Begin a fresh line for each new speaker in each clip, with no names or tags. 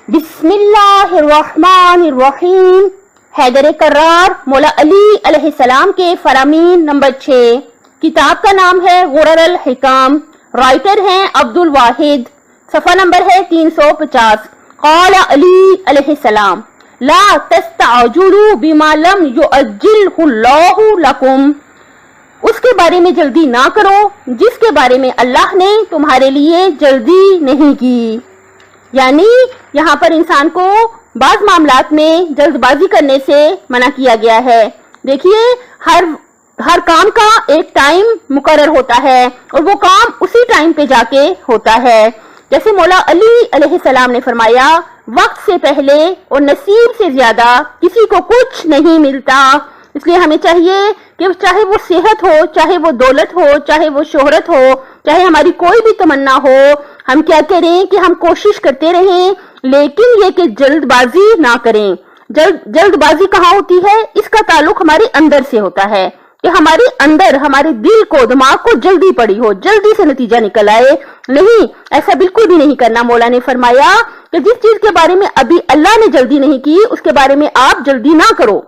बिस्मिल्लाहिर्रहमानिर्रहीम। हैदर कररार मौला अली अलैहिस्सलाम के फरामीन नंबर 6। किताब का नाम है गुरर अल हिकाम। राइटर हैं अब्दुल वाहिद। सफा नंबर है 350। क़ाल अली अलैहिस्सलाम ला तस्तअजुलू बिमा लम युअज्जिलहुल्लाहु लकुम। उसके बारे में जल्दी ना करो जिसके बारे में अल्लाह ने तुम्हारे लिए जल्दी नहीं की। यानी यहाँ पर इंसान को बाज मामलात में जल्दबाजी करने से मना किया गया है। देखिए हर काम का एक टाइम मुकर्रर होता है और वो काम उसी टाइम पे जाके होता है। जैसे मौला अली अलैहिस्सलाम ने फरमाया, वक्त से पहले और नसीब से ज्यादा किसी को कुछ नहीं मिलता। इसलिए हमें चाहिए कि चाहे वो सेहत हो, चाहे वो दौलत हो, चाहे वो शोहरत हो, चाहे हमारी कोई भी तमन्ना हो, हम क्या करें कि हम कोशिश करते रहें, लेकिन ये कि जल्दबाजी ना करें। जल्दबाजी कहाँ होती है? इसका ताल्लुक हमारे अंदर से होता है कि हमारे अंदर, हमारे दिल को, दिमाग को जल्दी पड़ी हो, जल्दी से नतीजा निकल आए। नहीं, ऐसा बिल्कुल भी नहीं करना। मौला ने फरमाया कि जिस चीज के बारे में अभी अल्लाह ने जल्दी नहीं की, उसके बारे में आप जल्दी ना करो।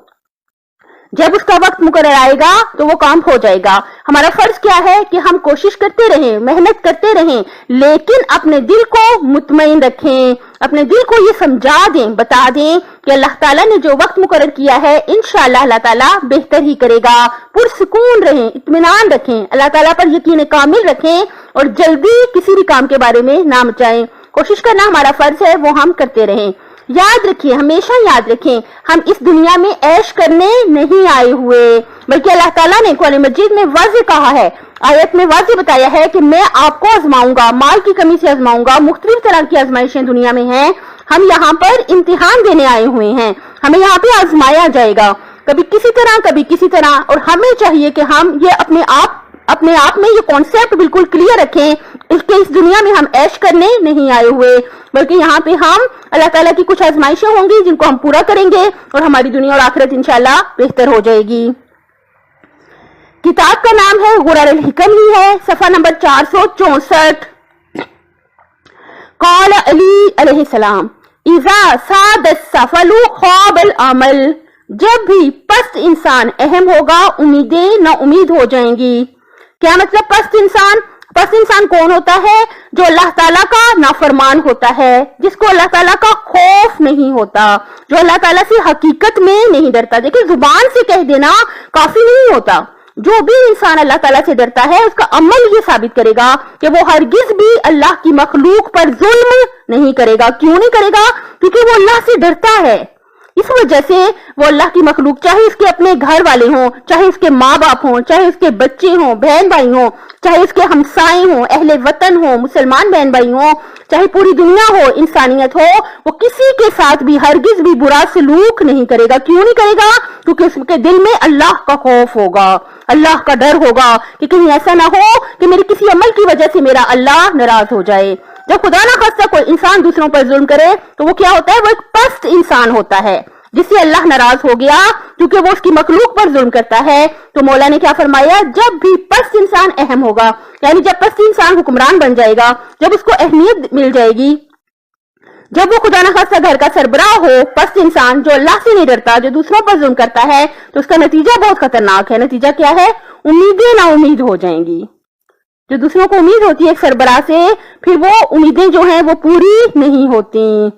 जब उसका वक्त मुकर्रर आएगा तो वो काम हो जाएगा। हमारा फर्ज क्या है कि हम कोशिश करते रहें, मेहनत करते रहें, लेकिन अपने दिल को मुतमईन रखें, अपने दिल को ये समझा दें, बता दें कि अल्लाह ताला ने जो वक्त मुकर्रर किया है इंशाअल्लाह अल्लाह ताला बेहतर ही करेगा। पुरसुकून रहें, इत्मीनान रखें, अल्लाह ताला पर यकीन कामिल रखें और जल्दी किसी भी काम के बारे में ना मचाएं। कोशिश करना हमारा फर्ज है, वो हम करते रहें। याद रखिए, हमेशा याद रखें, हम इस दुनिया में ऐश करने नहीं आए हुए, बल्कि अल्लाह ताला ने कुरान मजीद में वाज़ेह कहा है, आयत में वाज़ेह बताया है कि मैं आपको आजमाऊंगा, माल की कमी से आजमाऊंगा। मुख्तलिफ तरह की आजमाइशें दुनिया में हैं। हम यहाँ पर इम्तिहान देने आए हुए हैं, हमें यहाँ पे आजमाया जाएगा, कभी किसी तरह कभी किसी तरह। और हमें चाहिए कि हम ये अपने आप में ये कॉन्सेप्ट बिल्कुल क्लियर रखें कि इस दुनिया में हम ऐश करने नहीं आए हुए, बल्कि यहाँ पे हम अल्लाह ताला की कुछ आजमाइशें होंगी जिनको हम पूरा करेंगे और हमारी दुनिया और आखिरत इंशाल्लाह बेहतर हो जाएगी। किताब का नाम है गुरर अल हिकम ही है। सफा नंबर 464। क़ाल अली अलैहिस्सलाम इज़ा सादस सफलु ख़ाबल अमल। जब भी पस्त इंसान अहम होगा, उम्मीदें ना उम्मीद हो जाएंगी। क्या मतलब पस्त इंसान? पस्त इंसान कौन होता है? जो अल्लाह ताला का नाफरमान होता है, जिसको अल्लाह ताला का खौफ नहीं होता, जो अल्लाह ताला से हकीकत में नहीं डरता। देखिए, जुबान से कह देना काफी नहीं होता। जो भी इंसान अल्लाह ताला से डरता है, उसका अमल ये साबित करेगा कि वो हरगिज भी अल्लाह की मखलूक पर जुल्म नहीं करेगा। क्यों नहीं करेगा? क्योंकि वो अल्लाह से डरता है। इस वजह से वो अल्लाह की मखलूक, चाहे उसके अपने घर वाले हों, चाहे उसके माँ बाप हों, चाहे उसके बच्चे हों, बहन भाई हों, चाहे उसके हमसाए हों, अहले वतन हों, मुसलमान बहन भाई हों, चाहे पूरी दुनिया हो, इंसानियत हो, वो किसी के साथ भी हरगिज भी बुरा सलूक नहीं करेगा। क्यों नहीं करेगा? क्योंकि उसके दिल में अल्लाह का खौफ होगा, अल्लाह का डर होगा कि कहीं ऐसा ना हो कि मेरे किसी अमल की वजह से मेरा अल्लाह नाराज हो जाए। जब खुदा ना खास्ता कोई इंसान दूसरों पर जुल्म करे तो वो क्या होता है? वो एक पस्त इंसान होता है जिससे अल्लाह नाराज हो गया, क्योंकि वो उसकी मखलूक पर जुल्म करता है। तो मौला ने क्या फरमाया? जब भी पस्त इंसान अहम होगा, यानी जब पस्त इंसान हुक्मरान बन जाएगा, जब उसको अहमियत मिल जाएगी, जब वो खुदा ना खास्ता घर का सरबराह हो, पस्त इंसान जो अल्लाह से नहीं डरता, जो दूसरों पर जुल्म करता है, तो उसका नतीजा बहुत खतरनाक है। नतीजा क्या है? उम्मीदें ना उम्मीद हो जाएंगी। जो दूसरों को उम्मीद होती है एक सरबराह से, फिर वो उम्मीदें जो हैं वो पूरी नहीं होती।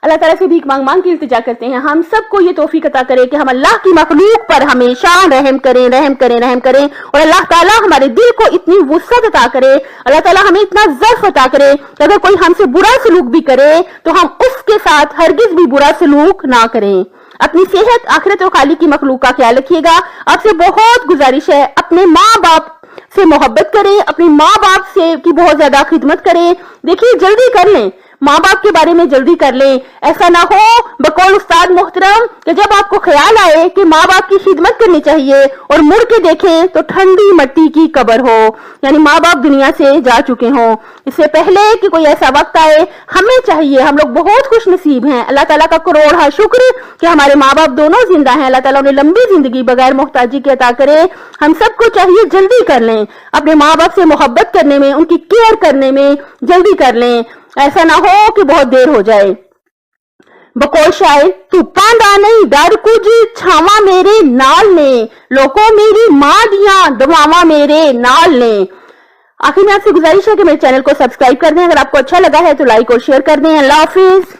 अल्लाह ताला से भीख मांग मांग की इल्तिजा करते हैं, हम सबको ये तौफीक अता करे कि हम अल्लाह की मखलूक पर हमेशा रहम करें, रहम करें, रहम करें। और अल्लाह ताला हमारे दिल को इतनी वुसअत अता करे, अल्लाह ताला हमें इतना ज़र्फ अता करे कि अगर कोई हमसे बुरा सलूक भी करे तो हम उसके साथ हरगिज भी बुरा सलूक ना करें। अपनी सेहत, आखिरत और खालिक की मखलूक का ख्याल रखिएगा। आपसे बहुत गुजारिश है, अपने माँ बाप से मोहब्बत करें, अपने माँ बाप से की बहुत ज्यादा खिदमत करें। देखिए, जल्दी कर लें, माँ बाप के बारे में जल्दी कर लें। ऐसा ना हो बकौल उस्ताद मोहतरम कि जब आपको ख्याल आए कि माँ बाप की खिदमत करनी चाहिए और मुड़ के देखें तो ठंडी मिट्टी की कब्र हो, यानी माँ बाप दुनिया से जा चुके हों। इससे पहले कि कोई ऐसा वक्त आए, हमें चाहिए, हम लोग बहुत खुश नसीब हैं, अल्लाह ताला का करोड़ शुक्र कि हमारे माँ बाप दोनों जिंदा हैं। अल्लाह ताला उन्हें लंबी जिंदगी बगैर मोहताजी के अता करे। हम सबको चाहिए जल्दी कर लें, अपने माँ बाप से मोहब्बत करने में, उनकी केयर करने में जल्दी कर लें। ایسا نہ ہو کہ بہت دیر ہو جائے۔ بقول شاعر ਧੁੱਪਾਂ ਦਾ ਨਹੀਂ ਡਰ ਕੁਝ ਛਾਵਾਂ ਮੇਰੇ ਨਾਲ ਨੇ ਲੋਕੋ میری ماں دیاں دعاواں میرے نال نے۔ آخر میں آپ سے گزارش ہے کہ میرے چینل کو سبسکرائب کر دیں، اگر آپ کو اچھا لگا ہے تو لائک اور شیئر کر دیں۔ اللہ حافظ۔